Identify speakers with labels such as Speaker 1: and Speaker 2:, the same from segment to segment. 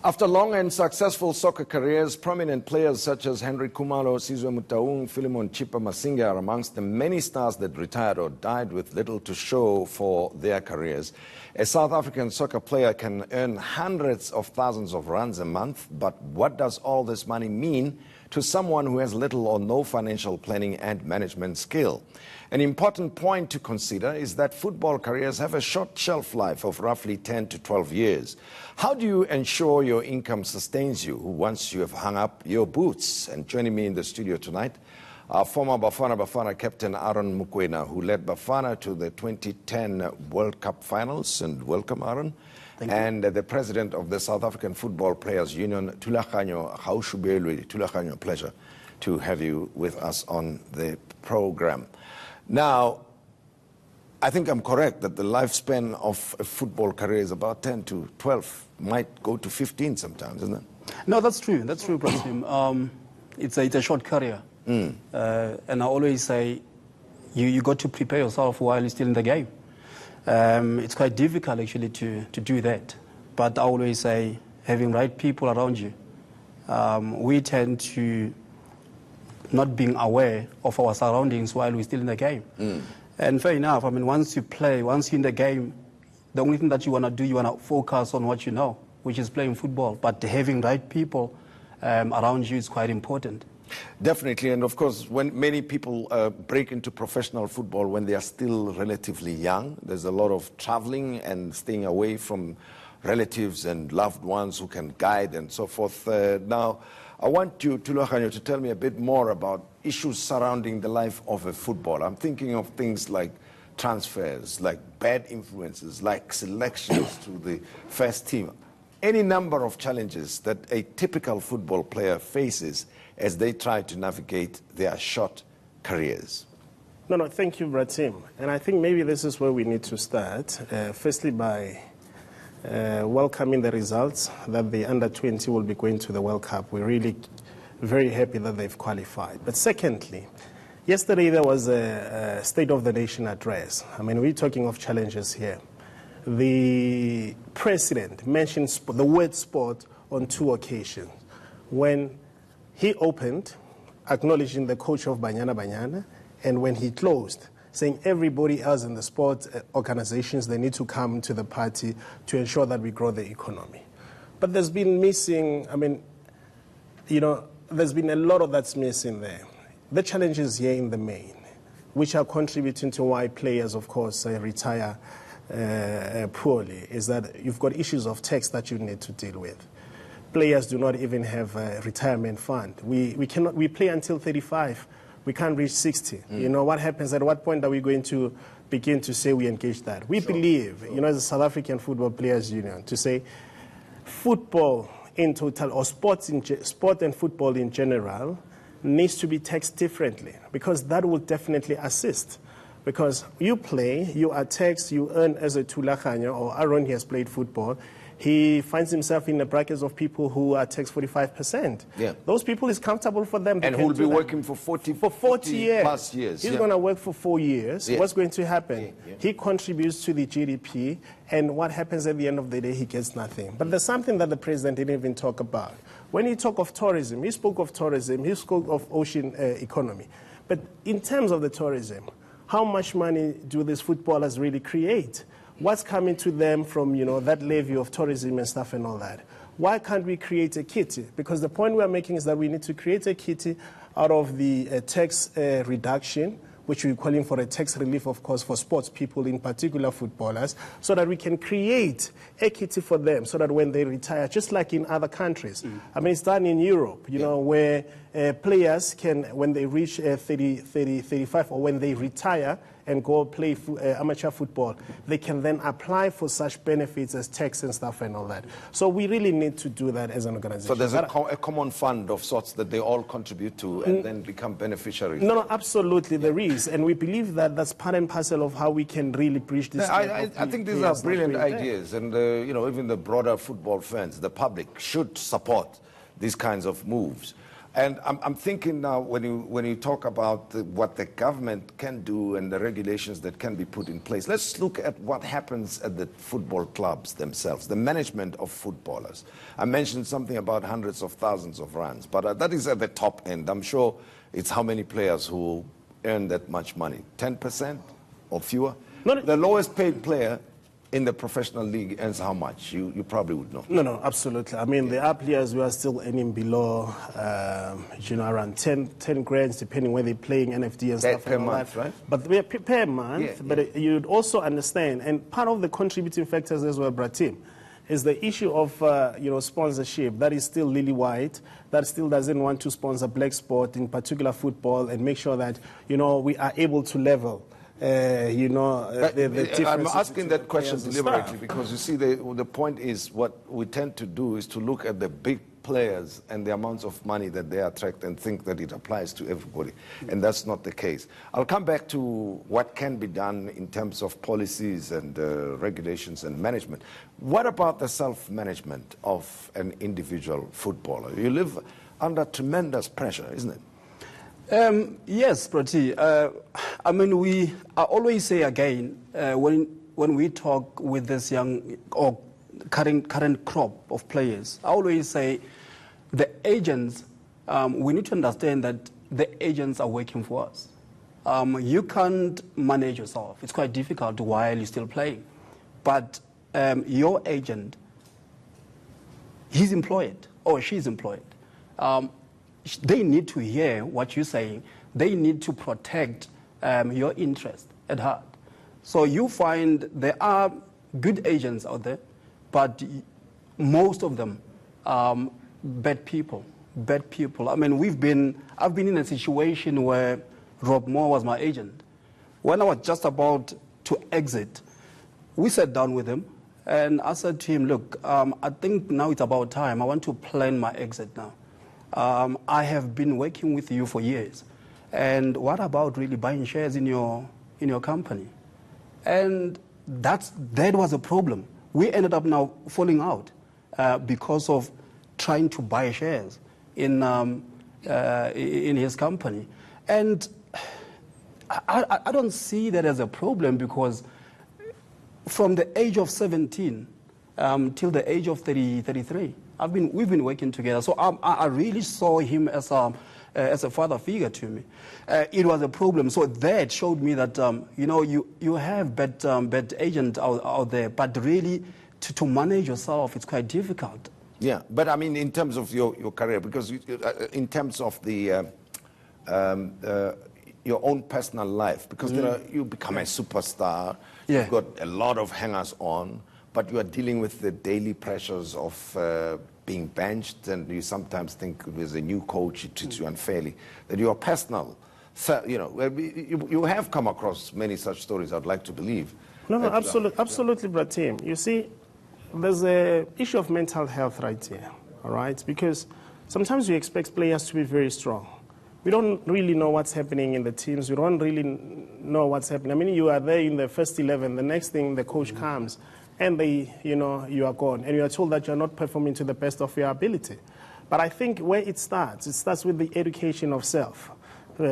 Speaker 1: After long and successful soccer careers, prominent players such as Henry Khumalo, Sizwe Motaung, Philemon Chipa Masinga are amongst the many stars that retired or died with little to show for their careers. A South African soccer player can earn hundreds of thousands of rands a month, but what does all this money mean to someone who has little or no financial planning and management skill? An important point to consider is that football careers have a short shelf life of roughly 10 to 12 years. How do you ensure your income sustains you once you have hung up your boots? And joining me in the studio tonight, our former Bafana captain Aaron Mokoena, who led Bafana to the 2010 World Cup finals. And welcome, Aaron.
Speaker 2: Thank you.
Speaker 1: And the president of the South African Football Players Union, Thulaganyo Gaoshubelwe. Thulaganyo, pleasure to have you with us on the program. Now, I think I'm correct that the lifespan of a football career is about 10 to 12, might go to 15 sometimes, isn't it?
Speaker 2: No, that's true. That's true, Prasim. It's a short career. And I always say you got to prepare yourself while you're still in the game. It's quite difficult, actually, to do that. But I always say having right people around you. We tend to not being aware of our surroundings while we're still in the game. And fair enough, I mean, once you play, once you're in the game, the only thing that you want to do, you want to focus on what you know, which is playing football. But having right people around you is quite important.
Speaker 1: Definitely, and of course, when many people break into professional football when they are still relatively young, there's a lot of traveling and staying away from relatives and loved ones who can guide and so forth. Now, I want you, Thulaganyo, to tell me a bit more about issues surrounding the life of a footballer. I'm thinking of things like transfers, like bad influences, like selections to the first team. Any number of challenges that a typical football player faces as they try to navigate their short careers.
Speaker 3: No, thank you, Tim. And I think maybe this is where we need to start. Firstly, by welcoming the results that the under-20 will be going to the World Cup. We're really very happy that they've qualified. But secondly, yesterday there was a State of the Nation address. I mean, we're talking of challenges here. The president mentioned the word sport on 2 occasions. When he opened, acknowledging the coach of Banyana Banyana, and when he closed, saying everybody else in the sport organizations, they need to come to the party to ensure that we grow the economy. But there's been missing, I mean, there's been a lot of that's missing there. The challenges here in the main, which are contributing to why players, of course, retire poorly, is that you've got issues of tax that you need to deal with. Players do not even have a retirement fund. We play until 35. We can't reach 60. You know, what happens, at what point are we going to begin to say we engage that? We believe, as a South African Football Players Union, to say football in total, or sport and football in general, needs to be taxed differently, because that will definitely assist. Because you play, you are taxed, you earn as a Thulaganyo, or Aaron, he has played football. He finds himself in the brackets of people who are taxed 45%.
Speaker 1: Yeah.
Speaker 3: Those people, is comfortable for them.
Speaker 1: And who will be working for 40
Speaker 3: years.
Speaker 1: plus years.
Speaker 3: He's going to work for 4 years.
Speaker 1: Yeah.
Speaker 3: What's going to happen? He contributes to the GDP, and what happens at the end of the day, he gets nothing. But there's something that the president didn't even talk about. When he talked of tourism, he spoke of tourism, he spoke of ocean economy. But in terms of the tourism, how much money do these footballers really create? What's coming to them from, that levy of tourism and stuff and all that? Why can't we create a kitty? Because the point we're making is that we need to create a kitty out of the tax reduction, which we're calling for a tax relief, of course, for sports people, in particular footballers, so that we can create a kitty for them, so that when they retire, just like in other countries. I mean, it's done in Europe, where players can, when they reach 35, or when they retire, and go play amateur football, they can then apply for such benefits as tax and stuff and all that. So we really need to do that as an organization.
Speaker 1: So there's a common fund of sorts that they all contribute to and then become beneficiaries?
Speaker 3: No, absolutely there is. And we believe that that's part and parcel of how we can really bridge this.
Speaker 1: I think these are brilliant ideas. And, even the broader football fans, the public, should support these kinds of moves. And I'm thinking now, when you talk about what the government can do and the regulations that can be put in place, let's look at what happens at the football clubs themselves, the management of footballers. I mentioned something about hundreds of thousands of rands, but that is at the top end. I'm sure it's how many players who earn that much money, 10% or fewer? The lowest paid player in the professional league earns how much? You probably would know.
Speaker 3: No, absolutely. I mean, there are players who are still earning below, around 10 grand, depending where they're playing NFD and stuff
Speaker 1: per month, right?
Speaker 3: But per month. But you'd also understand, and part of the contributing factors as well, Bratim, is the issue of sponsorship. That is still lily white. That still doesn't want to sponsor black sport, in particular football, and make sure that we are able to level.
Speaker 1: I'm asking that question deliberately because you see the point is what we tend to do is to look at the big players and the amounts of money that they attract and think that it applies to everybody, and that's not the case. I'll come back to what can be done in terms of policies and regulations and management. What about the self-management of an individual footballer? You live under tremendous pressure, isn't it?
Speaker 2: Yes, Prati. I always say again, when we talk with this young or current crop of players, I always say the agents, we need to understand that the agents are working for us. You can't manage yourself. It's quite difficult while you're still playing. But your agent, he's employed or she's employed. They need to hear what you're saying. They need to protect your interest at heart. So you find there are good agents out there, but most of them bad people. Bad people. I mean, I've been in a situation where Rob Moore was my agent. When I was just about to exit, we sat down with him, and I said to him, look, I think now it's about time. I want to plan my exit now. I have been working with you for years, and what about really buying shares in your company? And that was a problem. We ended up now falling out because of trying to buy shares in his company. And I don't see that as a problem because from the age of 17 till the age of 33, we've been working together. So I really saw him as a father figure to me. It was a problem. So that showed me that you have bad agents out there, but really to manage yourself, it's quite difficult.
Speaker 1: Yeah, but I mean, in terms of your career, because in terms of the your own personal life, because you become a superstar, you've got a lot of hangers on, but you are dealing with the daily pressures of being benched, and you sometimes think there's a new coach, he treats you unfairly, that you are personal. So, you have come across many such stories, I'd like to believe.
Speaker 3: No, absolutely, Bratim. You see, there's an issue of mental health right here, all right? Because sometimes we expect players to be very strong. We don't really know what's happening in the teams. We don't really know what's happening. I mean, you are there in the first 11. The next thing, the coach comes, and you are gone. And you are told that you're not performing to the best of your ability. But I think where it starts with the education of self.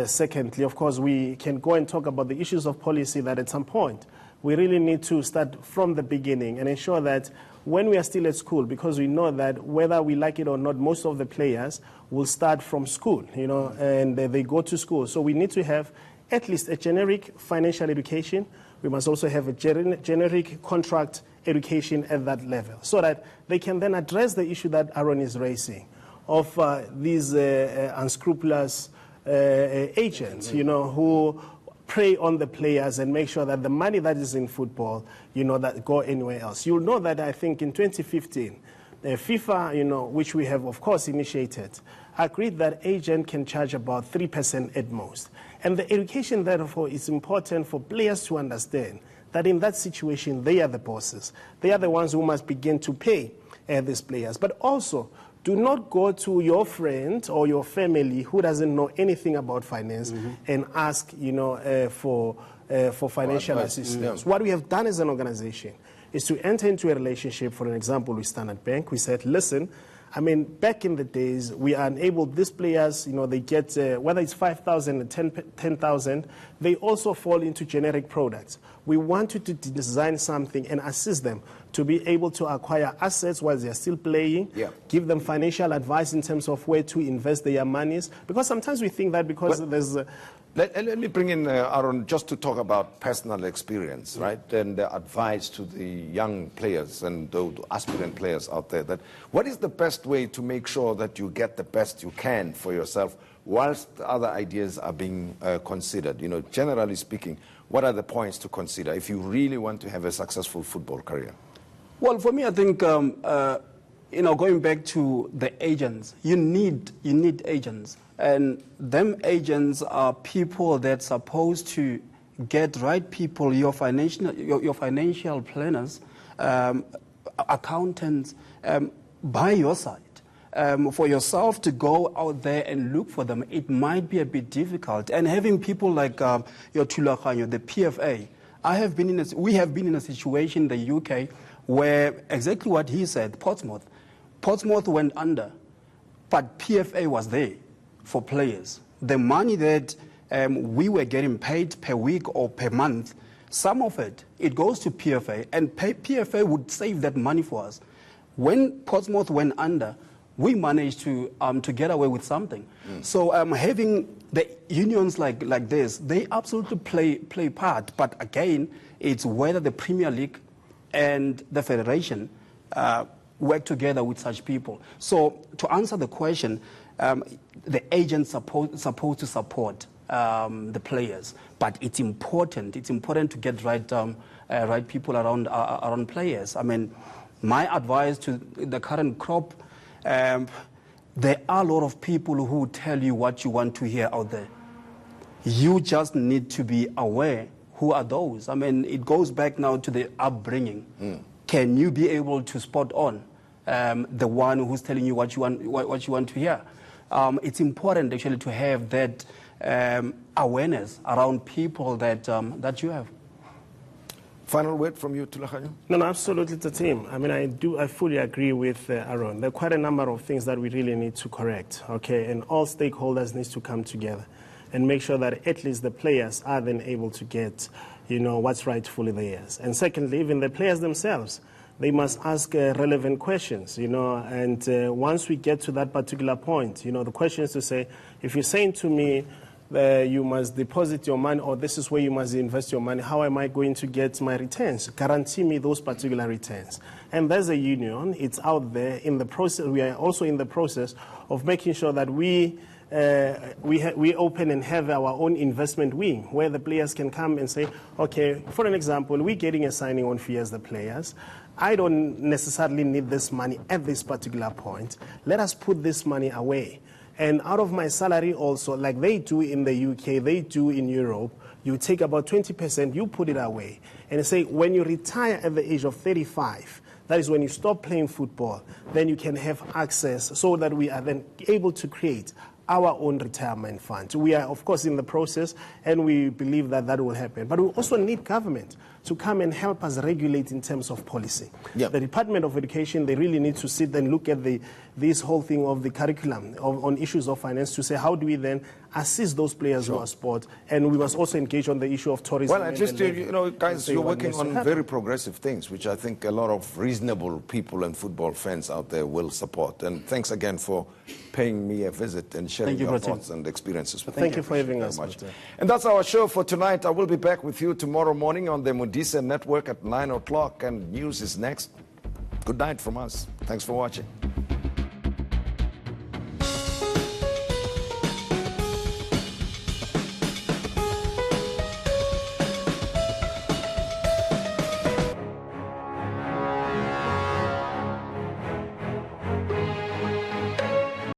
Speaker 3: Secondly, of course, we can go and talk about the issues of policy that at some point we really need to start from the beginning and ensure that when we are still at school, because we know that whether we like it or not, most of the players will start from school, and they go to school. So we need to have at least a generic financial education. We must also have a generic contract education at that level so that they can then address the issue that Aaron is raising of these unscrupulous agents, who prey on the players and make sure that the money that is in football, that go anywhere else. You'll know that I think in 2015, FIFA, which we have of course initiated, agreed that agent can charge about 3% at most. And the education, therefore, is important for players to understand that in that situation, they are the bosses. They are the ones who must begin to pay these players. But also, do not go to your friend or your family who doesn't know anything about finance and ask, for financial assistance. What we have done as an organization is to enter into a relationship, for an example, with Standard Bank. We said, listen, I mean, back in the days, we are unable, these players, you know, they get, whether it's 5,000 or 10,000, they also fall into generic products. We want you to design something and assist them to be able to acquire assets while they're still playing, give them financial advice in terms of where to invest their monies. Because sometimes we think that because there's...
Speaker 1: Let me bring in Aaron just to talk about personal experience, right? And advice to the young players and the aspirant players out there. That what is the best way to make sure that you get the best you can for yourself whilst other ideas are being considered? You know, generally speaking, what are the points to consider if you really want to have a successful football career?
Speaker 2: Well, for me, I think, you know, going back to the agents, you need agents. And them agents are people that's supposed to get right people, your financial planners, accountants, by your side. For yourself to go out there and look for them, it might be a bit difficult. And having people like your Tulakhanyo, the PFA, we have been in a situation in the UK where exactly what he said, Portsmouth went under, but PFA was there for players. The money that we were getting paid per week or per month, some of it goes to PFA, and PFA would save that money for us. When Portsmouth went under, we managed to get away with something. So having the unions like this, they absolutely play part. But again, it's whether the Premier League and the Federation work together with such people. So to answer the question, the agents supposed to support the players, but it's important to get right people around players. I mean, my advice to the current crop, there are a lot of people who tell you what you want to hear out there. You just need to be aware who are those. I mean, it goes back now to the upbringing. Can you be able to spot on the one who's telling you what you want to hear? It's important actually to have that awareness around people that you have.
Speaker 1: Final word from you, Tulakhanyo?
Speaker 3: No, absolutely, the team. I mean, I fully agree with Aaron. There are quite a number of things that we really need to correct, okay? And all stakeholders need to come together and make sure that at least the players are then able to get, you know, what's rightfully theirs. And secondly, even the players themselves, they must ask relevant questions, you know, and once we get to that particular point, you know, the question is to say, if you're saying to me, you must deposit your money, or this is where you must invest your money, how am I going to get my returns? Guarantee me those particular returns. And there's a union, it's out there in the process. We are also in the process of making sure that we open and have our own investment wing where the players can come and say, okay, for an example, we're getting a signing on fee as the players. I don't necessarily need this money at this particular point. Let us put this money away. And out of my salary also, like they do in the UK, they do in Europe, you take about 20%, you put it away. And say, when you retire at the age of 35, that is when you stop playing football, then you can have access so that we are then able to create our own retirement fund. We are, of course, in the process, and we believe that that will happen. But we also need government to come and help us regulate in terms of policy. The Department of Education, they really need to sit and look at this whole thing of the curriculum on issues of finance to say, how do we then assist those players who are sport? And we must also engage on the issue of tourism.
Speaker 1: Well, at least, you know, guys, you're working on very progressive things, which I think a lot of reasonable people and football fans out there will support. And thanks again for paying me a visit and sharing your thoughts and experiences with me.
Speaker 3: Thank you for having us.
Speaker 1: And that's our show for tonight. I will be back with you tomorrow morning on the Modise Network at 9 o'clock, and news is next. Good night from us. Thanks for watching.